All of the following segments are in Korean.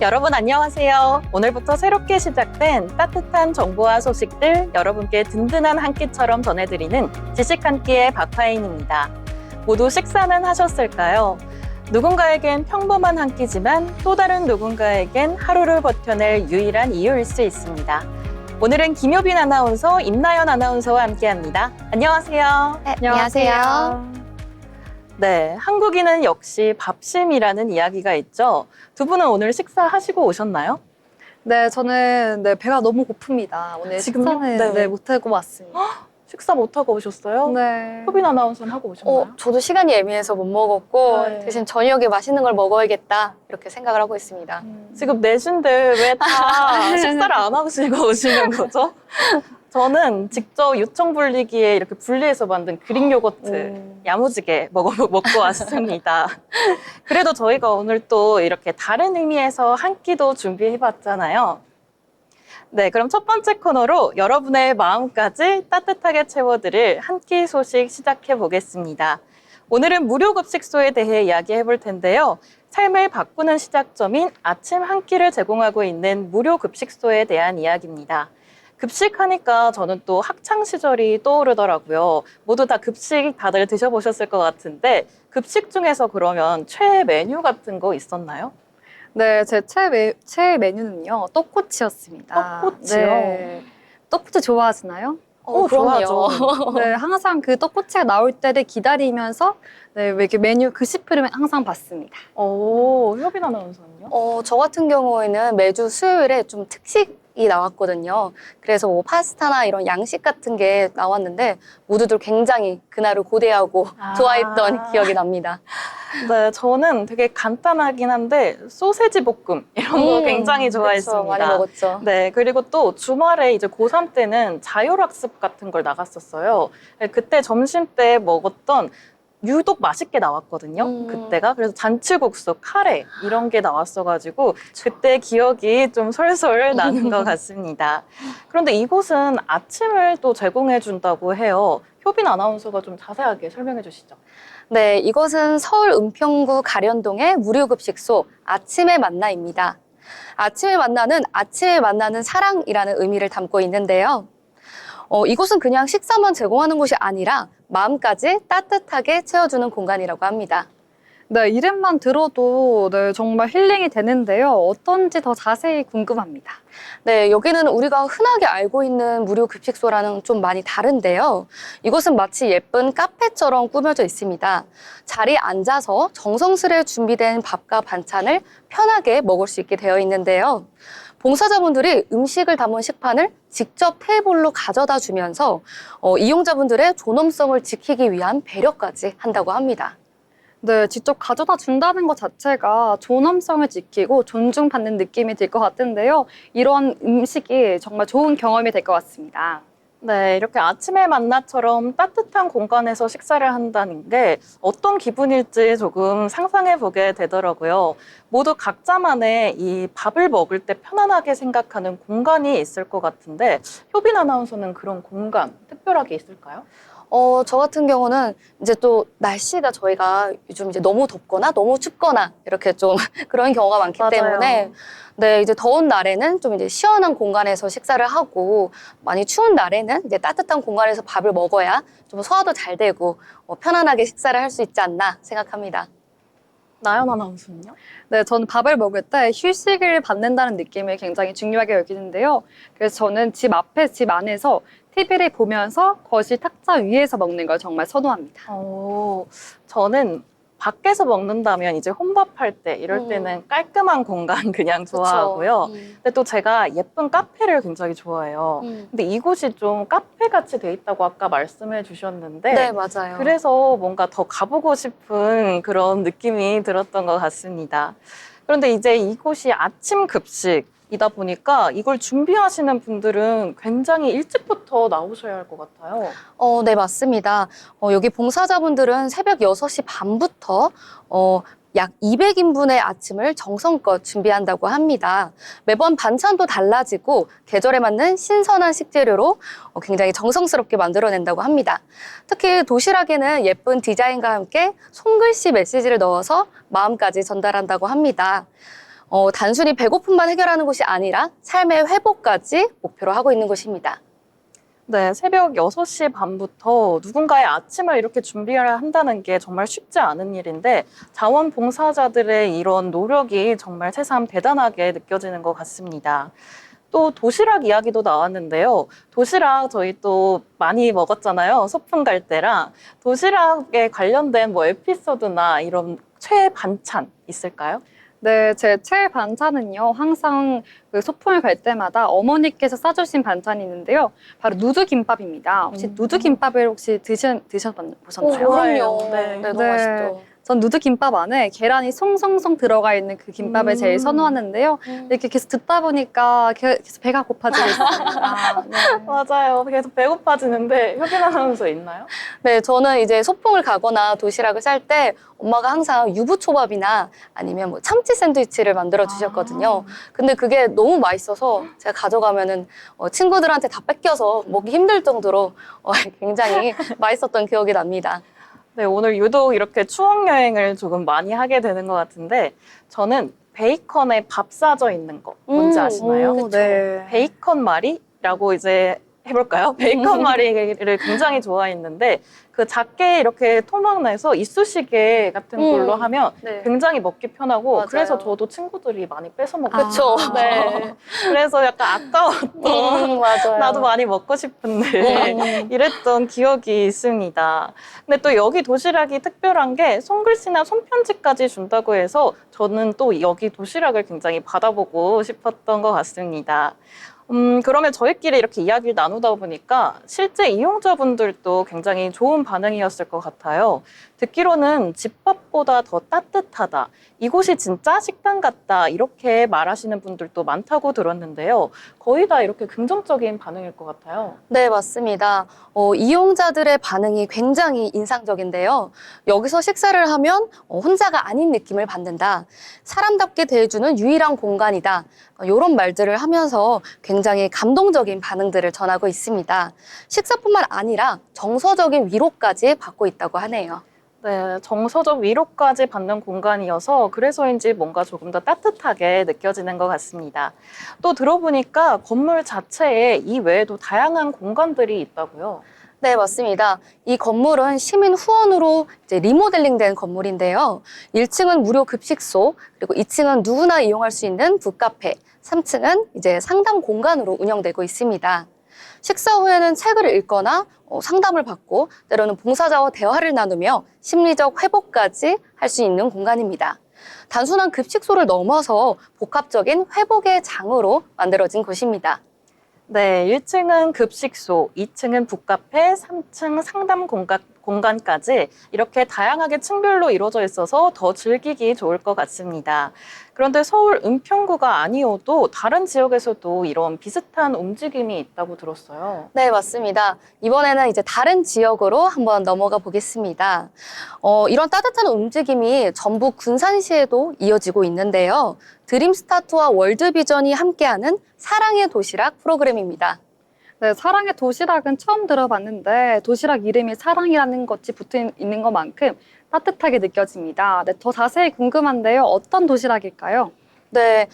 여러분 안녕하세요. 오늘부터 새롭게 시작된 따뜻한 정보와 소식들 여러분께 든든한 한 끼처럼 전해드리는 지식 한 끼의 박화인입니다. 모두 식사는 하셨을까요? 누군가에겐 평범한 한 끼지만 또 다른 누군가에겐 하루를 버텨낼 유일한 이유일 수 있습니다. 오늘은 김효빈 아나운서, 임나연 아나운서와 함께합니다. 안녕하세요. 네, 안녕하세요. 네, 한국인은 역시 밥심이라는 이야기가 있죠. 두 분은 오늘 식사하시고 오셨나요? 네, 저는 배가 너무 고픕니다. 오늘 지금요? 식사는 네. 못하고 왔습니다. 식사 못하고 오셨어요? 네. 효빈 아나운서는 하고 오셨나요? 저도 시간이 애매해서 못 먹었고 네. 대신 저녁에 맛있는 걸 먹어야겠다 이렇게 생각을 하고 있습니다. 지금 4시인데 왜 다 식사를 안 하시고 오시는 거죠? 저는 직접 유청 분리기에 이렇게 분리해서 만든 그릭 요거트 야무지게 먹고 왔습니다. 그래도 저희가 오늘 또 이렇게 다른 의미에서 한 끼도 준비해봤잖아요. 네, 그럼 첫 번째 코너로 여러분의 마음까지 따뜻하게 채워드릴 한 끼 소식 시작해 보겠습니다. 오늘은 무료급식소에 대해 이야기해 볼 텐데요. 삶을 바꾸는 시작점인 아침 한 끼를 제공하고 있는 무료급식소에 대한 이야기입니다. 급식하니까 저는 또 학창 시절이 떠오르더라고요. 모두 다 급식 다들 드셔보셨을 것 같은데 급식 중에서 그러면 최애 메뉴 같은 거 있었나요? 네, 제 최애 메뉴는요, 떡꼬치였습니다. 떡꼬치요? 네. 떡꼬치 좋아하시나요? 좋아하죠. 네, 항상 그 떡꼬치가 나올 때를 기다리면서 왜 이렇게 메뉴 급식표를 항상 봤습니다. 효빈 아나운서는요? 저 같은 경우에는 매주 수요일에 좀 특식이 나왔거든요. 그래서 뭐 파스타나 이런 양식 같은 게 나왔는데 모두들 굉장히 그날을 고대하고 좋아했던 기억이 납니다. 네, 저는 되게 간단하긴 한데 소세지 볶음 이런 거 굉장히 좋아했습니다. 그렇죠, 많이 먹었죠. 네, 그리고 또 주말에 이제 고3 때는 자율학습 같은 걸 나갔었어요. 네, 그때 점심 때 먹었던 유독 맛있게 나왔거든요. 그때가. 그래서 잔치국수, 카레 이런 게 나왔어가지고 그때 기억이 좀 솔솔 나는 것 같습니다. 그런데 이곳은 아침을 또 제공해준다고 해요. 효빈 아나운서가 좀 자세하게 설명해 주시죠. 네, 이것은 서울 은평구 가련동의 무료급식소 아침의 만나입니다. 아침의 만나는 아침에 만나는 사랑이라는 의미를 담고 있는데요. 이곳은 그냥 식사만 제공하는 곳이 아니라 마음까지 따뜻하게 채워주는 공간이라고 합니다. 네, 이름만 들어도 정말 힐링이 되는데요. 어떤지 더 자세히 궁금합니다. 네, 여기는 우리가 흔하게 알고 있는 무료급식소랑은 좀 많이 다른데요. 이곳은 마치 예쁜 카페처럼 꾸며져 있습니다. 자리에 앉아서 정성스레 준비된 밥과 반찬을 편하게 먹을 수 있게 되어 있는데요. 봉사자분들이 음식을 담은 식판을 직접 테이블로 가져다 주면서 이용자분들의 존엄성을 지키기 위한 배려까지 한다고 합니다. 네, 직접 가져다 준다는 것 자체가 존엄성을 지키고 존중받는 느낌이 들 것 같은데요. 이런 음식이 정말 좋은 경험이 될 것 같습니다. 네, 이렇게 아침의 만나처럼 따뜻한 공간에서 식사를 한다는 게 어떤 기분일지 조금 상상해 보게 되더라고요. 모두 각자만의 이 밥을 먹을 때 편안하게 생각하는 공간이 있을 것 같은데 효빈 아나운서는 그런 공간 특별하게 있을까요? 저 같은 경우는 이제 또 날씨가 저희가 요즘 이제 너무 덥거나 너무 춥거나 이렇게 좀 그런 경우가 많기 맞아요. 때문에 네, 이제 더운 날에는 좀 이제 시원한 공간에서 식사를 하고 많이 추운 날에는 이제 따뜻한 공간에서 밥을 먹어야 좀 소화도 잘 되고 편안하게 식사를 할 수 있지 않나 생각합니다. 나연 아나운서는요? 네, 저는 밥을 먹을 때 휴식을 받는다는 느낌을 굉장히 중요하게 여기는데요. 그래서 저는 집 앞에, 집 안에서 TV를 보면서 거실 탁자 위에서 먹는 걸 정말 선호합니다. 저는 밖에서 먹는다면 이제 혼밥할 때 이럴 때는 깔끔한 공간 그냥 좋아하고요. 근데 또 제가 예쁜 카페를 굉장히 좋아해요. 근데 이곳이 좀 카페같이 돼 있다고 아까 말씀해 주셨는데 네, 맞아요. 그래서 뭔가 더 가보고 싶은 그런 느낌이 들었던 것 같습니다. 그런데 이제 이곳이 아침 급식이다 보니까 이걸 준비하시는 분들은 굉장히 일찍부터 나오셔야 할 것 같아요. 네, 맞습니다. 여기 봉사자분들은 새벽 6시 반부터 약 200인분의 아침을 정성껏 준비한다고 합니다. 매번 반찬도 달라지고 계절에 맞는 신선한 식재료로 굉장히 정성스럽게 만들어낸다고 합니다. 특히 도시락에는 예쁜 디자인과 함께 손글씨 메시지를 넣어서 마음까지 전달한다고 합니다. 단순히 배고픔만 해결하는 곳이 아니라 삶의 회복까지 목표로 하고 있는 곳입니다. 네, 새벽 6시 반부터 누군가의 아침을 이렇게 준비를 한다는 게 정말 쉽지 않은 일인데 자원봉사자들의 이런 노력이 정말 새삼 대단하게 느껴지는 것 같습니다. 또 도시락 이야기도 나왔는데요. 도시락 저희 또 많이 먹었잖아요. 소풍 갈 때랑. 도시락에 관련된 뭐 에피소드나 이런 최애 반찬 있을까요? 네, 제 최애 반찬은요. 항상 그 소풍을 갈 때마다 어머니께서 싸주신 반찬이 있는데요. 바로 누드김밥입니다. 혹시 누드김밥을 혹시 드셔보셨나요? 그럼요. 네. 너무 네. 맛있죠. 전 누드김밥 안에 계란이 송송송 들어가 있는 그 김밥을 제일 선호하는데요. 이렇게 계속 듣다 보니까 계속 배가 고파지고 있습니다. 네. 맞아요. 계속 배고파지는데 효빈 아나운서 있나요? 네, 저는 이제 소풍을 가거나 도시락을 쌀 때 엄마가 항상 유부초밥이나 아니면 뭐 참치 샌드위치를 만들어 주셨거든요. 근데 그게 너무 맛있어서 제가 가져가면은 친구들한테 다 뺏겨서 먹기 힘들 정도로 굉장히 맛있었던 기억이 납니다. 네, 오늘 유독 이렇게 추억 여행을 조금 많이 하게 되는 것 같은데 저는 베이컨에 밥 싸져 있는 거 뭔지 아시나요? 오, 네. 베이컨 말이라고 이제 해볼까요? 베이컨 말이를 굉장히 좋아했는데 그 작게 이렇게 토막 내서 이쑤시개 같은 걸로 하면 네. 굉장히 먹기 편하고 맞아요. 그래서 저도 친구들이 많이 뺏어 먹고 그쵸. 네. 그래서 약간 아까웠던 맞아요. 나도 많이 먹고 싶은데 이랬던 기억이 있습니다. 근데 또 여기 도시락이 특별한 게 손글씨나 손편지까지 준다고 해서 저는 또 여기 도시락을 굉장히 받아보고 싶었던 것 같습니다. 그러면 저희끼리 이렇게 이야기를 나누다 보니까 실제 이용자분들도 굉장히 좋은 반응이었을 것 같아요. 듣기로는 집밥보다 더 따뜻하다. 이곳이 진짜 식당 같다. 이렇게 말하시는 분들도 많다고 들었는데요. 거의 다 이렇게 긍정적인 반응일 것 같아요. 네, 맞습니다. 이용자들의 반응이 굉장히 인상적인데요. 여기서 식사를 하면 혼자가 아닌 느낌을 받는다. 사람답게 대해주는 유일한 공간이다. 이런 말들을 하면서 굉장히 감동적인 반응들을 전하고 있습니다. 식사뿐만 아니라 정서적인 위로까지 받고 있다고 하네요. 네, 정서적 위로까지 받는 공간이어서 그래서인지 뭔가 조금 더 따뜻하게 느껴지는 것 같습니다. 또 들어보니까 건물 자체에 이 외에도 다양한 공간들이 있다고요. 네, 맞습니다. 이 건물은 시민 후원으로 이제 리모델링된 건물인데요. 1층은 무료 급식소, 그리고 2층은 누구나 이용할 수 있는 북카페, 3층은 이제 상담 공간으로 운영되고 있습니다. 식사 후에는 책을 읽거나 상담을 받고 때로는 봉사자와 대화를 나누며 심리적 회복까지 할 수 있는 공간입니다. 단순한 급식소를 넘어서 복합적인 회복의 장으로 만들어진 곳입니다. 네, 1층은 급식소, 2층은 북카페, 3층 상담 공간까지 이렇게 다양하게 층별로 이루어져 있어서 더 즐기기 좋을 것 같습니다. 그런데 서울 은평구가 아니어도 다른 지역에서도 이런 비슷한 움직임이 있다고 들었어요. 네, 맞습니다. 이번에는 이제 다른 지역으로 한번 넘어가 보겠습니다. 이런 따뜻한 움직임이 전북 군산시에도 이어지고 있는데요. 드림스타트와 월드비전이 함께하는 사랑의 도시락 프로그램입니다. 네, 사랑의 도시락은 처음 들어봤는데 도시락 이름이 사랑이라는 것이 붙어 있는 것만큼 따뜻하게 느껴집니다. 네, 더 자세히 궁금한데요. 어떤 도시락일까요? 네,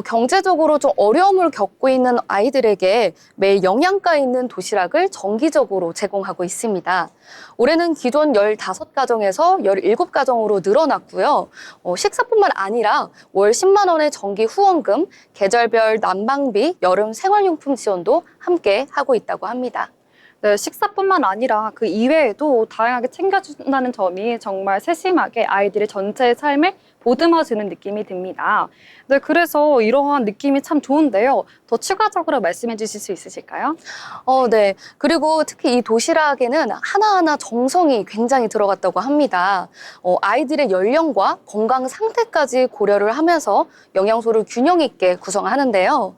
경제적으로 좀 어려움을 겪고 있는 아이들에게 매일 영양가 있는 도시락을 정기적으로 제공하고 있습니다. 올해는 기존 15가정에서 17가정으로 늘어났고요. 식사뿐만 아니라 월 10만 원의 정기 후원금, 계절별 난방비, 여름 생활용품 지원도 함께 하고 있다고 합니다. 네, 식사뿐만 아니라 그 이외에도 다양하게 챙겨준다는 점이 정말 세심하게 아이들의 전체 삶을 보듬어주는 느낌이 듭니다. 네, 그래서 이러한 느낌이 참 좋은데요. 더 추가적으로 말씀해 주실 수 있으실까요? 네. 그리고 특히 이 도시락에는 하나하나 정성이 굉장히 들어갔다고 합니다. 아이들의 연령과 건강 상태까지 고려를 하면서 영양소를 균형 있게 구성하는데요.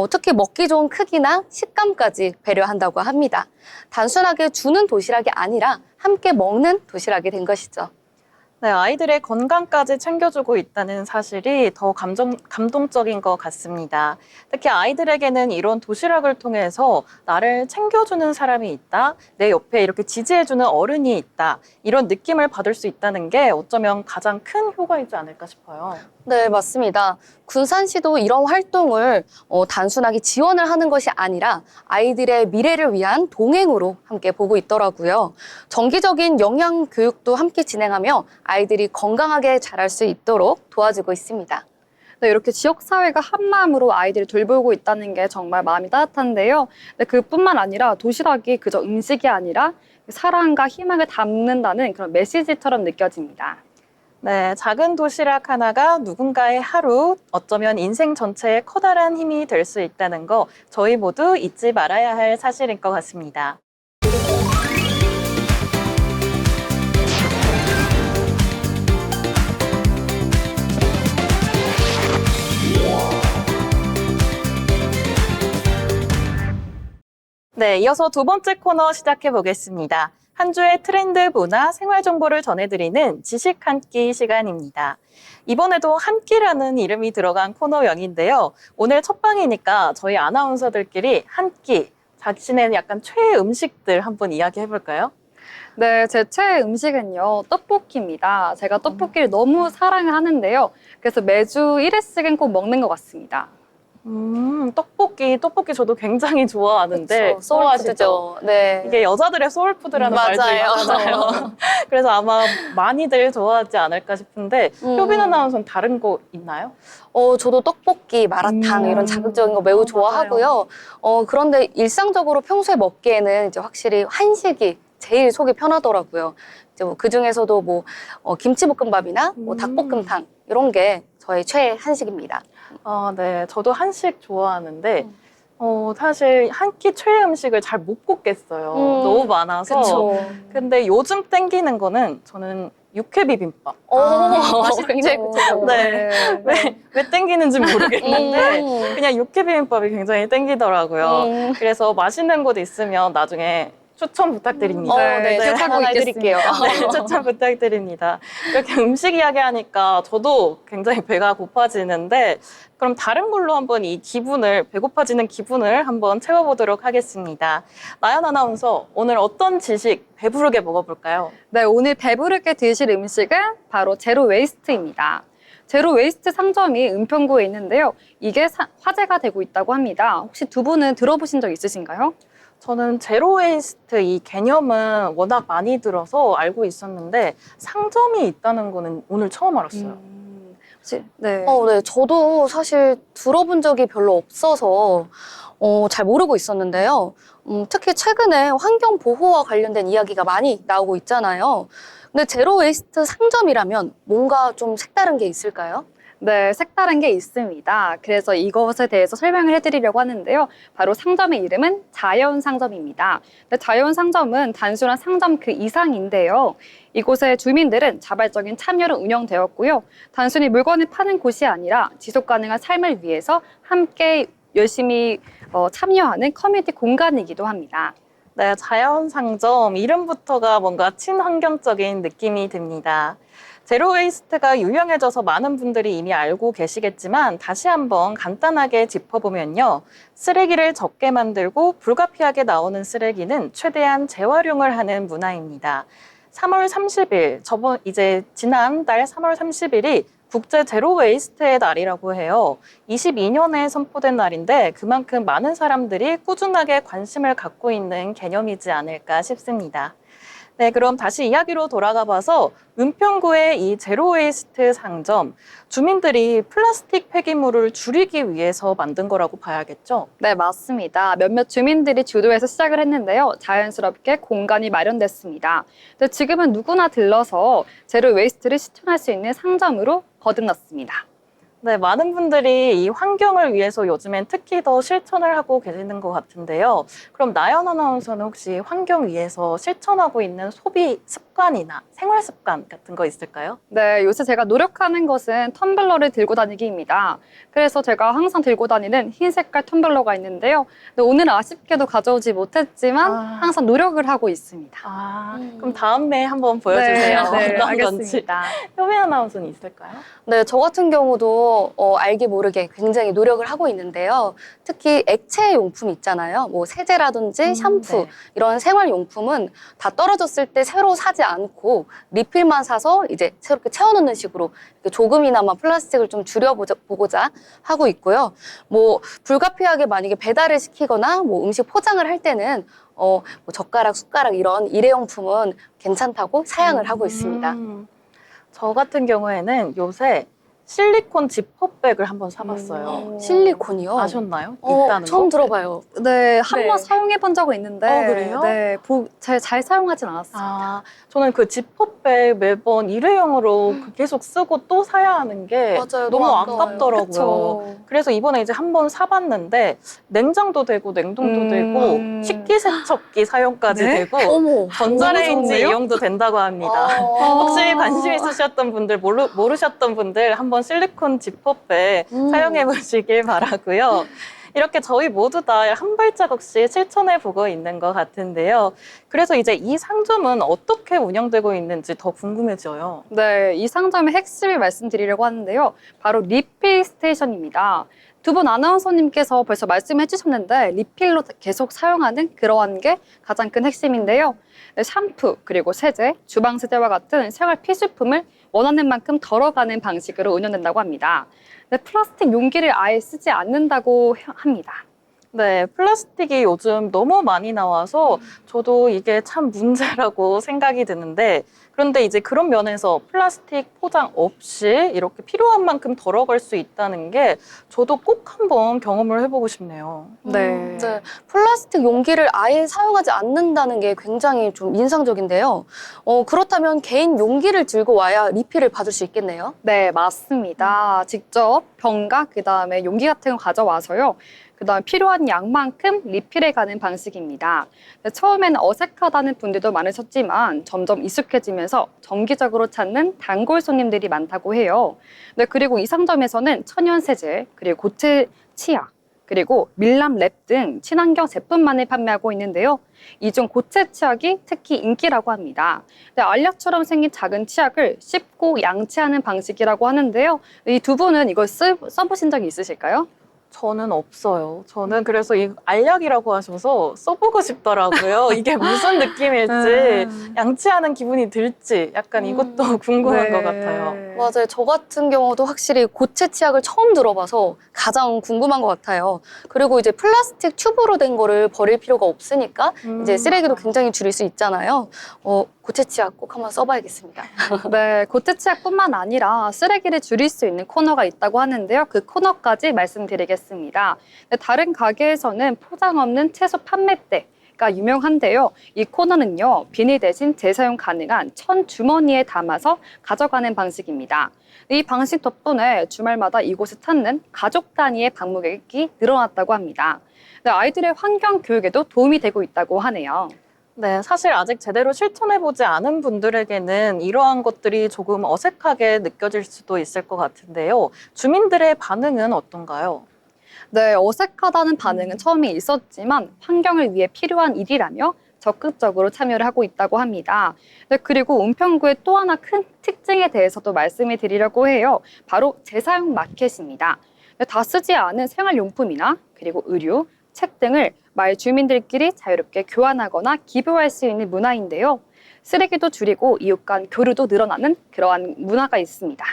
특히 먹기 좋은 크기나 식감까지 배려한다고 합니다. 단순하게 주는 도시락이 아니라 함께 먹는 도시락이 된 것이죠. 네, 아이들의 건강까지 챙겨주고 있다는 사실이 더 감동적인 것 같습니다. 특히 아이들에게는 이런 도시락을 통해서 나를 챙겨주는 사람이 있다, 내 옆에 이렇게 지지해주는 어른이 있다, 이런 느낌을 받을 수 있다는 게 어쩌면 가장 큰 효과이지 않을까 싶어요. 네, 맞습니다. 군산시도 이런 활동을 단순하게 지원을 하는 것이 아니라 아이들의 미래를 위한 동행으로 함께 보고 있더라고요. 정기적인 영양 교육도 함께 진행하며 아이들이 건강하게 자랄 수 있도록 도와주고 있습니다. 네, 이렇게 지역사회가 한마음으로 아이들을 돌보고 있다는 게 정말 마음이 따뜻한데요. 네, 그뿐만 아니라 도시락이 그저 음식이 아니라 사랑과 희망을 담는다는 그런 메시지처럼 느껴집니다. 네, 작은 도시락 하나가 누군가의 하루, 어쩌면 인생 전체에 커다란 힘이 될 수 있다는 거 저희 모두 잊지 말아야 할 사실인 것 같습니다. 네, 이어서 두 번째 코너 시작해 보겠습니다. 한 주의 트렌드, 문화, 생활 정보를 전해드리는 지식 한 끼 시간입니다. 이번에도 한 끼라는 이름이 들어간 코너명인데요. 오늘 첫 방이니까 저희 아나운서들끼리 한 끼, 자신의 약간 최애 음식들 한번 이야기해 볼까요? 네, 제 최애 음식은요, 떡볶이입니다. 제가 떡볶이를 너무 사랑을 하는데요. 그래서 매주 1회씩은 꼭 먹는 것 같습니다. 떡볶이 저도 굉장히 좋아하는데. 그쵸, 소울푸드죠. 네. 이게 여자들의 소울푸드라는 말도 맞아요. 있잖아요. 그래서 아마 많이들 좋아하지 않을까 싶은데, 효빈 아나운서는 다른 거 있나요? 저도 떡볶이, 마라탕 이런 자극적인 거 매우 좋아하고요. 그런데 일상적으로 평소에 먹기에는 이제 확실히 한식이 제일 속이 편하더라고요. 이제 그 중에서도 김치볶음밥이나 닭볶음탕 이런 게 저의 최애 한식입니다. 아, 네. 저도 한식 좋아하는데, 사실 한 끼 최애 음식을 잘 못 꼽겠어요. 너무 많아서. 그쵸. 근데 요즘 땡기는 거는 저는 육회 비빔밥. 굉장히 그쵸. 네. 왜 땡기는지 모르겠는데, 그냥 육회 비빔밥이 굉장히 땡기더라고요. 그래서 맛있는 곳 있으면 나중에 추천 부탁드립니다. 네, 추천하고 있겠습니다. 네, 추천 부탁드립니다. 이렇게 음식 이야기하니까 저도 굉장히 배가 고파지는데, 그럼 다른 걸로 한번 이 기분을, 배고파지는 기분을 한번 채워보도록 하겠습니다. 나연 아나운서, 오늘 어떤 지식 배부르게 먹어볼까요? 네, 오늘 배부르게 드실 음식은 바로 제로 웨이스트입니다. 제로 웨이스트 상점이 은평구에 있는데요. 이게 화제가 되고 있다고 합니다. 혹시 두 분은 들어보신 적 있으신가요? 저는 제로 웨이스트 이 개념은 워낙 많이 들어서 알고 있었는데 상점이 있다는 거는 오늘 처음 알았어요. 네. 네. 저도 사실 들어본 적이 별로 없어서 잘 모르고 있었는데요. 특히 최근에 환경 보호와 관련된 이야기가 많이 나오고 있잖아요. 근데 제로 웨이스트 상점이라면 뭔가 좀 색다른 게 있을까요? 네, 색다른 게 있습니다. 그래서 이것에 대해서 설명을 해드리려고 하는데요. 바로 상점의 이름은 자연상점입니다. 자연상점은 단순한 상점 그 이상인데요. 이곳의 주민들은 자발적인 참여로 운영되었고요. 단순히 물건을 파는 곳이 아니라 지속 가능한 삶을 위해서 함께 열심히 참여하는 커뮤니티 공간이기도 합니다. 네, 자연상점 이름부터가 뭔가 친환경적인 느낌이 듭니다. 제로 웨이스트가 유명해져서 많은 분들이 이미 알고 계시겠지만 다시 한번 간단하게 짚어보면요. 쓰레기를 적게 만들고 불가피하게 나오는 쓰레기는 최대한 재활용을 하는 문화입니다. 3월 30일, 지난달 3월 30일이 국제 제로 웨이스트의 날이라고 해요. 22년에 선포된 날인데 그만큼 많은 사람들이 꾸준하게 관심을 갖고 있는 개념이지 않을까 싶습니다. 네, 그럼 다시 이야기로 돌아가 봐서 은평구의 이 제로 웨이스트 상점, 주민들이 플라스틱 폐기물을 줄이기 위해서 만든 거라고 봐야겠죠? 네, 맞습니다. 몇몇 주민들이 주도해서 시작을 했는데요. 자연스럽게 공간이 마련됐습니다. 근데 지금은 누구나 들러서 제로 웨이스트를 실천할 수 있는 상점으로 거듭났습니다. 네, 많은 분들이 이 환경을 위해서 요즘엔 특히 더 실천을 하고 계시는 것 같은데요. 그럼 나연 아나운서는 혹시 환경 위해서 실천하고 있는 소비 습관이나 생활 습관 같은 거 있을까요? 네, 요새 제가 노력하는 것은 텀블러를 들고 다니기입니다. 그래서 제가 항상 들고 다니는 흰 색깔 텀블러가 있는데요. 근데 오늘은 아쉽게도 가져오지 못했지만 항상 노력을 하고 있습니다. 그럼 다음에 한번 보여주세요. 네, 어떤 건지. 알겠습니다. 효빈 아나운서는 있을까요? 네, 저 같은 경우도 저도 알게 모르게 굉장히 노력을 하고 있는데요. 특히 액체 용품 있잖아요. 뭐 세제라든지 샴푸 네. 이런 생활용품은 다 떨어졌을 때 새로 사지 않고 리필만 사서 이제 새롭게 채워넣는 식으로 이렇게 조금이나마 플라스틱을 좀 줄여보고자 하고 있고요. 뭐 불가피하게 만약에 배달을 시키거나 뭐 음식 포장을 할 때는 뭐 젓가락, 숟가락 이런 일회용품은 괜찮다고 사양을 하고 있습니다. 저 같은 경우에는 요새 실리콘 지퍼백을 한번 사봤어요. 실리콘이요? 아셨나요? 있다는 처음 거? 네, 들어봐요. 한 번 네. 사용해 본 적은 있는데 그래요? 네, 잘 사용하진 않았어요. 아, 저는 그 지퍼백 매번 일회용으로 계속 쓰고 또 사야 하는 게 맞아요. 너무 너무 아까워요. 아깝더라고요. 그쵸. 그래서 이번에 이제 한번 사봤는데 냉장도 되고 냉동도 되고 식기세척기 사용까지 네? 되고 어머. 전자레인지 너무 좋은데요? 이용도 된다고 합니다. 혹시 관심 있으셨던 분들, 모르셨던 분들 한번 실리콘 지퍼백 사용해 보시길 바라고요. 이렇게 저희 모두 다 한 발자국씩 실천해 보고 있는 것 같은데요. 그래서 이제 이 상점은 어떻게 운영되고 있는지 더 궁금해져요. 네, 이 상점의 핵심을 말씀드리려고 하는데요. 바로 리필 스테이션입니다. 두 분 아나운서님께서 벌써 말씀해 주셨는데 리필로 계속 사용하는 그러한 게 가장 큰 핵심인데요. 네, 샴푸, 그리고 세제, 주방 세제와 같은 생활 필수품을 원하는 만큼 덜어가는 방식으로 운영된다고 합니다. 네, 플라스틱 용기를 아예 쓰지 않는다고 합니다. 네, 플라스틱이 요즘 너무 많이 나와서 저도 이게 참 문제라고 생각이 드는데, 그런데 이제 그런 면에서 플라스틱 포장 없이 이렇게 필요한 만큼 덜어갈 수 있다는 게 저도 꼭 한번 경험을 해보고 싶네요. 네. 네. 플라스틱 용기를 아예 사용하지 않는다는 게 굉장히 좀 인상적인데요. 그렇다면 개인 용기를 들고 와야 리필을 받을 수 있겠네요. 네, 맞습니다. 직접 병과 그다음에 용기 같은 거 가져와서요. 그다음에 필요한 양만큼 리필해 가는 방식입니다. 네, 처음에는 어색하다는 분들도 많으셨지만 점점 익숙해지면서 정기적으로 찾는 단골 손님들이 많다고 해요. 네, 그리고 이 상점에서는 천연 세제, 그리고 고체 치약, 그리고 밀랍 랩 등 친환경 제품만을 판매하고 있는데요. 이 중 고체 치약이 특히 인기라고 합니다. 네, 알약처럼 생긴 작은 치약을 씹고 양치하는 방식이라고 하는데요. 이 두 분은 이걸 써보신 적이 있으실까요? 저는 없어요. 저는 그래서 이 알약이라고 하셔서 써보고 싶더라고요. 이게 무슨 느낌일지, 양치하는 기분이 들지, 약간 이것도 궁금한 것 같아요. 맞아요. 저 같은 경우도 확실히 고체 치약을 처음 들어봐서 가장 궁금한 것 같아요. 그리고 이제 플라스틱 튜브로 된 거를 버릴 필요가 없으니까 이제 쓰레기도 굉장히 줄일 수 있잖아요. 고체 치약 꼭 한번 써봐야겠습니다. 네, 고체 치약뿐만 아니라 쓰레기를 줄일 수 있는 코너가 있다고 하는데요. 그 코너까지 말씀드리겠습니다. 네, 다른 가게에서는 포장 없는 채소 판매대가 유명한데요. 이 코너는요, 비닐 대신 재사용 가능한 천 주머니에 담아서 가져가는 방식입니다. 이 방식 덕분에 주말마다 이곳을 찾는 가족 단위의 방문객이 늘어났다고 합니다. 네, 아이들의 환경 교육에도 도움이 되고 있다고 하네요. 네, 사실 아직 제대로 실천해보지 않은 분들에게는 이러한 것들이 조금 어색하게 느껴질 수도 있을 것 같은데요. 주민들의 반응은 어떤가요? 네, 어색하다는 반응은 처음에 있었지만 환경을 위해 필요한 일이라며 적극적으로 참여를 하고 있다고 합니다. 네, 그리고 은평구의 또 하나 큰 특징에 대해서도 말씀을 드리려고 해요. 바로 재사용 마켓입니다. 네, 다 쓰지 않은 생활용품이나 그리고 의류, 책 등을 마을 주민들끼리 자유롭게 교환하거나 기부할 수 있는 문화인데요. 쓰레기도 줄이고 이웃 간 교류도 늘어나는 그러한 문화가 있습니다.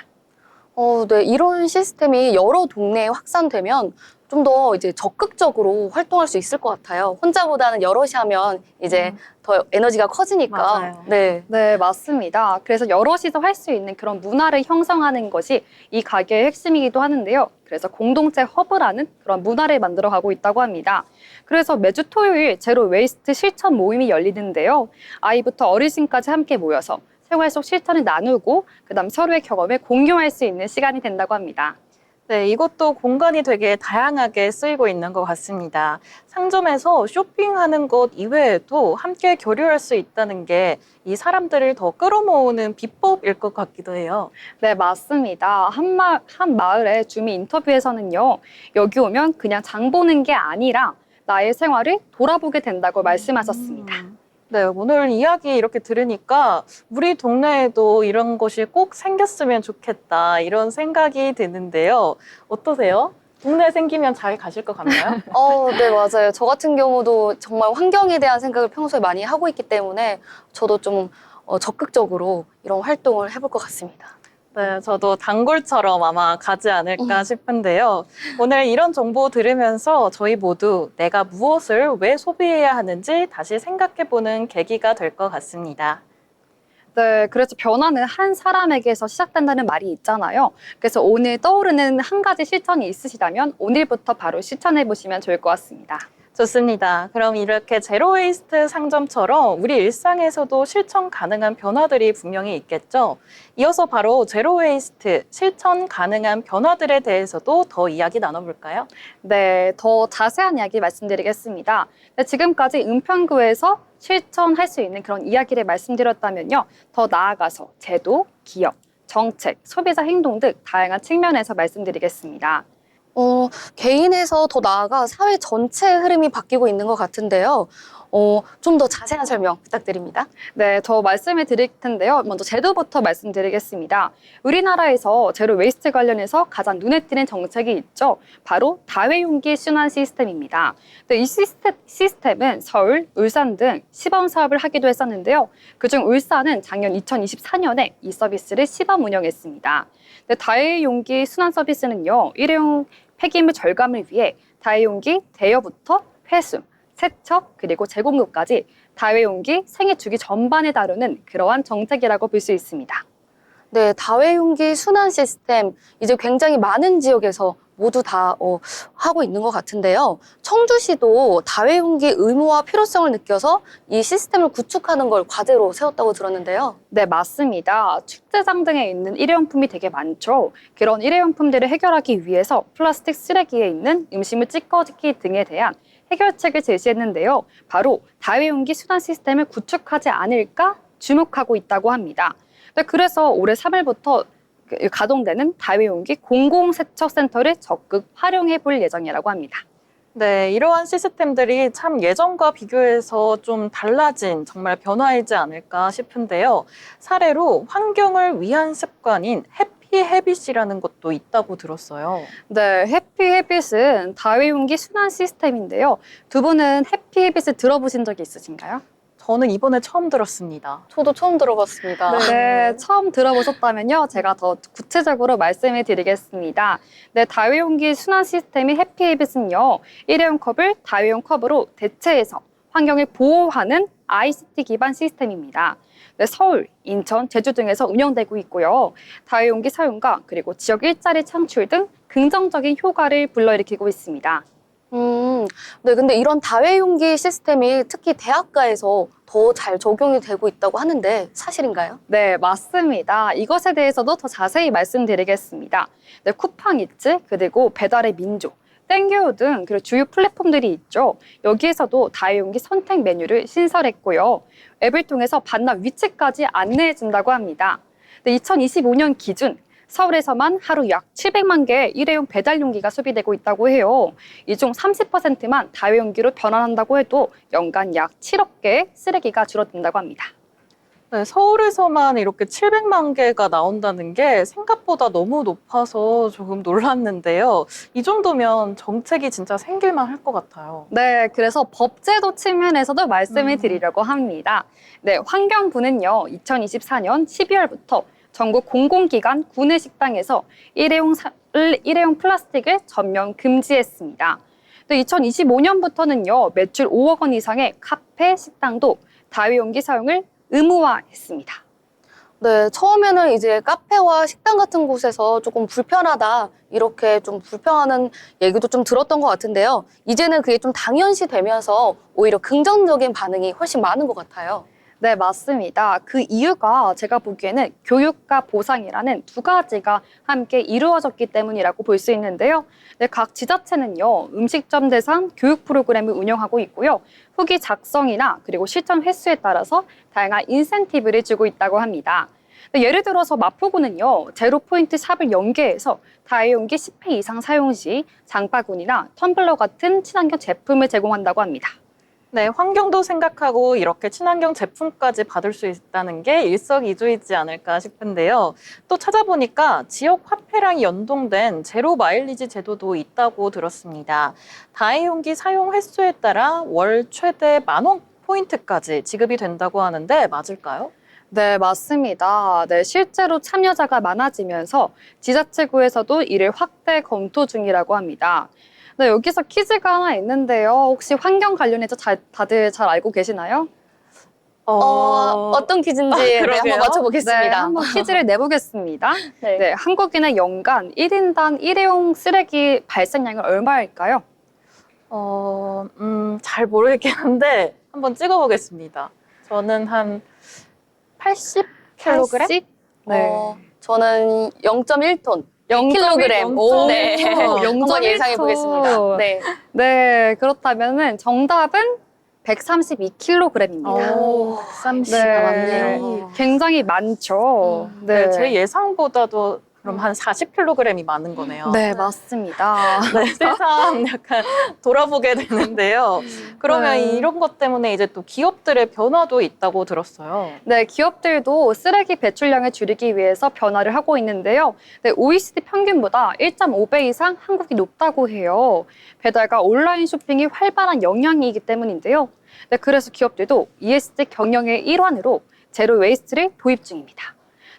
네. 이런 시스템이 여러 동네에 확산되면 좀 더 이제 적극적으로 활동할 수 있을 것 같아요. 혼자보다는 여럿이 하면 이제 더 에너지가 커지니까. 맞아요. 네. 네, 맞습니다. 그래서 여럿이서 할 수 있는 그런 문화를 형성하는 것이 이 가게의 핵심이기도 하는데요. 그래서 공동체 허브라는 그런 문화를 만들어가고 있다고 합니다. 그래서 매주 토요일 제로 웨이스트 실천 모임이 열리는데요. 아이부터 어르신까지 함께 모여서 생활 속 실천을 나누고 그다음 서로의 경험을 공유할 수 있는 시간이 된다고 합니다. 네, 이것도 공간이 되게 다양하게 쓰이고 있는 것 같습니다. 상점에서 쇼핑하는 것 이외에도 함께 교류할 수 있다는 게 이 사람들을 더 끌어모으는 비법일 것 같기도 해요. 네, 맞습니다. 한 마을의 주민 인터뷰에서는요, 여기 오면 그냥 장 보는 게 아니라 나의 생활을 돌아보게 된다고 말씀하셨습니다. 네, 오늘 이야기 이렇게 들으니까 우리 동네에도 이런 곳이 꼭 생겼으면 좋겠다 이런 생각이 드는데요. 어떠세요? 동네 생기면 잘 가실 것 같나요? 네, 맞아요. 저 같은 경우도 정말 환경에 대한 생각을 평소에 많이 하고 있기 때문에 저도 좀 적극적으로 이런 활동을 해볼 것 같습니다. 네, 저도 단골처럼 아마 가지 않을까 싶은데요. 오늘 이런 정보 들으면서 저희 모두 내가 무엇을 왜 소비해야 하는지 다시 생각해보는 계기가 될 것 같습니다. 네, 그래서 변화는 한 사람에게서 시작된다는 말이 있잖아요. 그래서 오늘 떠오르는 한 가지 실천이 있으시다면 오늘부터 바로 실천해 보시면 좋을 것 같습니다. 좋습니다. 그럼 이렇게 제로 웨이스트 상점처럼 우리 일상에서도 실천 가능한 변화들이 분명히 있겠죠. 이어서 바로 제로 웨이스트 실천 가능한 변화들에 대해서도 더 이야기 나눠볼까요? 네, 더 자세한 이야기 말씀드리겠습니다. 네, 지금까지 은평구에서 실천할 수 있는 그런 이야기를 말씀드렸다면요. 더 나아가서 제도, 기업, 정책, 소비자 행동 등 다양한 측면에서 말씀드리겠습니다. 개인에서 더 나아가 사회 전체의 흐름이 바뀌고 있는 것 같은데요. 좀 더 자세한 설명 부탁드립니다. 네, 더 말씀을 드릴 텐데요. 먼저 제도부터 말씀드리겠습니다. 우리나라에서 제로 웨이스트 관련해서 가장 눈에 띄는 정책이 있죠. 바로 다회용기 순환 시스템입니다. 이 시스템은 서울, 울산 등 시범 사업을 하기도 했었는데요. 그중 울산은 작년 2024년에 이 서비스를 시범 운영했습니다. 다회용기 순환 서비스는요, 일회용 폐기물 절감을 위해 다회용기 대여부터 회수, 세척, 그리고 재공급까지 다회용기 생애 주기 전반에 다루는 그러한 정책이라고 볼 수 있습니다. 네, 다회용기 순환 시스템 이제 굉장히 많은 지역에서 모두 다 하고 있는 것 같은데요. 청주시도 다회용기 의무화 필요성을 느껴서 이 시스템을 구축하는 걸 과제로 세웠다고 들었는데요. 네, 맞습니다. 축제장 등에 있는 일회용품이 되게 많죠. 그런 일회용품들을 해결하기 위해서 플라스틱 쓰레기에 있는 음식물 찌꺼기 등에 대한 해결책을 제시했는데요. 바로 다회용기 순환 시스템을 구축하지 않을까 주목하고 있다고 합니다. 그래서 올해 3월부터 가동되는 다회용기 공공세척센터를 적극 활용해 볼 예정이라고 합니다. 네, 이러한 시스템들이 참 예전과 비교해서 좀 달라진 정말 변화이지 않을까 싶은데요. 사례로 환경을 위한 습관인 해피 헤빗이라는 것도 있다고 들었어요. 네, 해피 헤빗은 다회용기 순환 시스템인데요. 두 분은 해피 헤빗을 들어보신 적이 있으신가요? 저는 이번에 처음 들었습니다. 저도 처음 들어봤습니다. 네, 처음 들어보셨다면요. 제가 더 구체적으로 말씀을 드리겠습니다. 네, 다회용기 순환 시스템인 해피 헤빗은요. 일회용 컵을 다회용 컵으로 대체해서 환경을 보호하는 ICT 기반 시스템입니다. 네, 서울, 인천, 제주 등에서 운영되고 있고요. 다회용기 사용과 그리고 지역 일자리 창출 등 긍정적인 효과를 불러일으키고 있습니다. 네, 근데 이런 다회용기 시스템이 특히 대학가에서 더 잘 적용이 되고 있다고 하는데 사실인가요? 네, 맞습니다. 이것에 대해서도 더 자세히 말씀드리겠습니다. 네, 쿠팡이츠, 그리고 배달의 민족, 땡큐 등 그리고 주요 플랫폼들이 있죠. 여기에서도 다회용기 선택 메뉴를 신설했고요. 앱을 통해서 반납 위치까지 안내해 준다고 합니다. 네, 2025년 기준 서울에서만 하루 약 700만 개의 일회용 배달 용기가 소비되고 있다고 해요. 이 중 30%만 다회용기로 변환한다고 해도 연간 약 7억 개의 쓰레기가 줄어든다고 합니다. 네, 서울에서만 이렇게 700만 개가 나온다는 게 생각보다 너무 높아서 조금 놀랐는데요. 이 정도면 정책이 진짜 생길만 할 것 같아요. 네, 그래서 법제도 측면에서도 말씀을 드리려고 합니다. 네, 환경부는요, 2024년 12월부터 전국 공공기관 구내식당에서 일회용 플라스틱을 전면 금지했습니다. 또 2025년부터는요, 매출 5억 원 이상의 카페, 식당도 다회용기 사용을 의무화했습니다. 네, 처음에는 이제 카페와 식당 같은 곳에서 조금 불편하다, 이렇게 좀 불편한 얘기도 좀 들었던 것 같은데요. 이제는 그게 좀 당연시 되면서 오히려 긍정적인 반응이 훨씬 많은 것 같아요. 네, 맞습니다. 그 이유가 제가 보기에는 교육과 보상이라는 두 가지가 함께 이루어졌기 때문이라고 볼 수 있는데요. 네, 각 지자체는요, 음식점 대상 교육 프로그램을 운영하고 있고요. 후기 작성이나 그리고 실천 횟수에 따라서 다양한 인센티브를 주고 있다고 합니다. 네, 예를 들어서 마포구는요, 제로 포인트 샵을 연계해서 다회용기 10회 이상 사용 시 장바구니나 텀블러 같은 친환경 제품을 제공한다고 합니다. 네, 환경도 생각하고 이렇게 친환경 제품까지 받을 수 있다는 게 일석이조이지 않을까 싶은데요. 또 찾아보니까 지역 화폐랑 연동된 제로 마일리지 제도도 있다고 들었습니다. 다회용기 사용 횟수에 따라 월 최대 10,000원 포인트까지 지급이 된다고 하는데 맞을까요? 네, 맞습니다. 네, 실제로 참여자가 많아지면서 지자체구에서도 이를 확대 검토 중이라고 합니다. 네, 여기서 퀴즈가 하나 있는데요. 혹시 환경 관련해서 다들 잘 알고 계시나요? 어떤 퀴즈인지 네, 한번 그러게요. 맞춰보겠습니다. 네, 한번 퀴즈를 내보겠습니다. 네. 네, 한국인의 연간 1인당 일회용 쓰레기 발생량은 얼마일까요? 잘 모르겠긴 한데 한번 찍어보겠습니다. 저는 한 80kg? 80? 네. 저는 0.1톤. 0kg. 오, 네. 0.1 한번 예상해 보겠습니다. 네. 네, 그렇다면은 정답은 132kg입니다. 오, 130. 맞네요. 굉장히 많죠. 네, 제 예상보다도 그럼 한 40kg이 많은 거네요. 네, 맞습니다. 네, 세상 약간 돌아보게 되는데요. 그러면 네. 이런 것 때문에 이제 또 기업들의 변화도 있다고 들었어요. 네, 기업들도 쓰레기 배출량을 줄이기 위해서 변화를 하고 있는데요. 네, OECD 평균보다 1.5배 이상 한국이 높다고 해요. 배달과 온라인 쇼핑이 활발한 영향이기 때문인데요. 네, 그래서 기업들도 ESG 경영의 일환으로 제로 웨이스트를 도입 중입니다.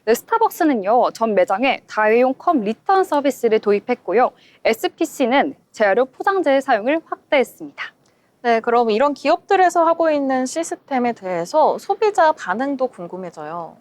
네, 스타벅스는요, 전 매장에 다회용 컵 리턴 서비스를 도입했고요. SPC는 재활용 포장재의 사용을 확대했습니다. 네, 그럼 이런 기업들에서 하고 있는 시스템에 대해서 소비자 반응도 궁금해져요.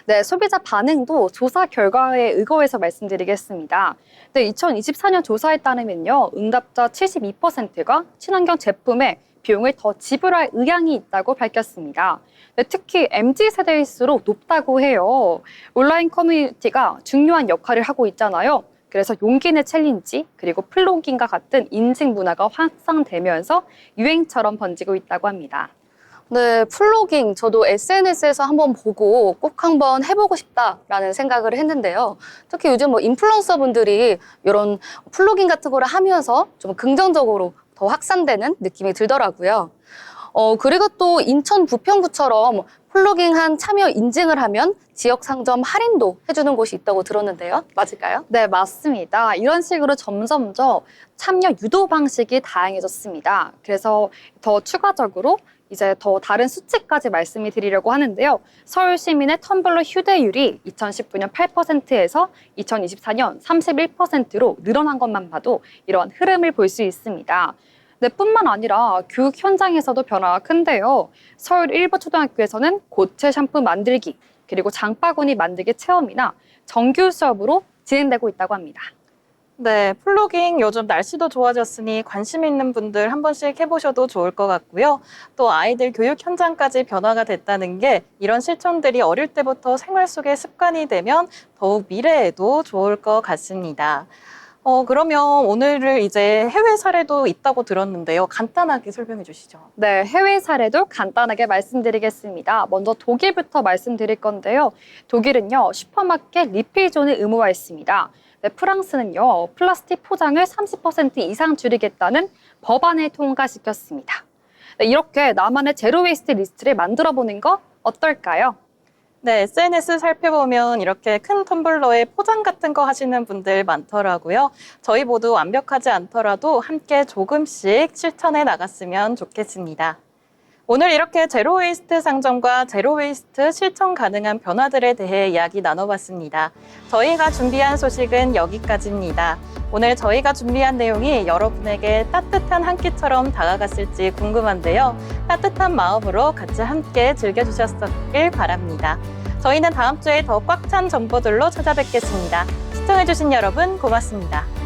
네, 소비자 반응도 조사 결과에 의거해서 말씀드리겠습니다. 네, 2024년 조사에 따르면요, 응답자 72%가 친환경 제품에 비용을 더 지불할 의향이 있다고 밝혔습니다. 네, 특히 MZ세대일수록 높다고 해요. 온라인 커뮤니티가 중요한 역할을 하고 있잖아요. 그래서 용기 내 챌린지, 그리고 플로깅과 같은 인증 문화가 확산되면서 유행처럼 번지고 있다고 합니다. 네, 플로깅 저도 SNS에서 한번 보고 꼭 한번 해보고 싶다라는 생각을 했는데요. 특히 요즘 뭐 인플루언서 분들이 이런 플로깅 같은 거를 하면서 좀 긍정적으로 더 확산되는 느낌이 들더라고요. 그리고 또 인천 부평구처럼 플로깅한 참여 인증을 하면 지역 상점 할인도 해주는 곳이 있다고 들었는데요. 맞을까요? 네, 맞습니다. 이런 식으로 점점 더 참여 유도 방식이 다양해졌습니다. 그래서 더 추가적으로 이제 더 다른 수치까지 말씀을 드리려고 하는데요. 서울 시민의 텀블러 휴대율이 2019년 8%에서 2024년 31%로 늘어난 것만 봐도 이러한 흐름을 볼 수 있습니다. 네, 뿐만 아니라 교육 현장에서도 변화가 큰데요. 서울 일부 초등학교에서는 고체 샴푸 만들기, 그리고 장바구니 만들기 체험이나 정규 수업으로 진행되고 있다고 합니다. 네, 플로깅 요즘 날씨도 좋아졌으니 관심 있는 분들 한 번씩 해보셔도 좋을 것 같고요. 또 아이들 교육 현장까지 변화가 됐다는 게 이런 실천들이 어릴 때부터 생활 속의 습관이 되면 더욱 미래에도 좋을 것 같습니다. 그러면 오늘을 이제 해외 사례도 있다고 들었는데요. 간단하게 설명해 주시죠. 네, 해외 사례도 간단하게 말씀드리겠습니다. 먼저 독일부터 말씀드릴 건데요. 독일은요, 슈퍼마켓 리필존을 의무화했습니다. 네, 프랑스는요, 플라스틱 포장을 30% 이상 줄이겠다는 법안을 통과시켰습니다. 네, 이렇게 나만의 제로 웨이스트 리스트를 만들어 보는 거 어떨까요? 네, SNS 살펴보면 이렇게 큰 텀블러에 포장 같은 거 하시는 분들 많더라고요. 저희 모두 완벽하지 않더라도 함께 조금씩 실천해 나갔으면 좋겠습니다. 오늘 이렇게 제로 웨이스트 상점과 제로 웨이스트 실천 가능한 변화들에 대해 이야기 나눠봤습니다. 저희가 준비한 소식은 여기까지입니다. 오늘 저희가 준비한 내용이 여러분에게 따뜻한 한 끼처럼 다가갔을지 궁금한데요. 따뜻한 마음으로 같이 함께 즐겨주셨길 바랍니다. 저희는 다음 주에 더 꽉 찬 정보들로 찾아뵙겠습니다. 시청해주신 여러분 고맙습니다.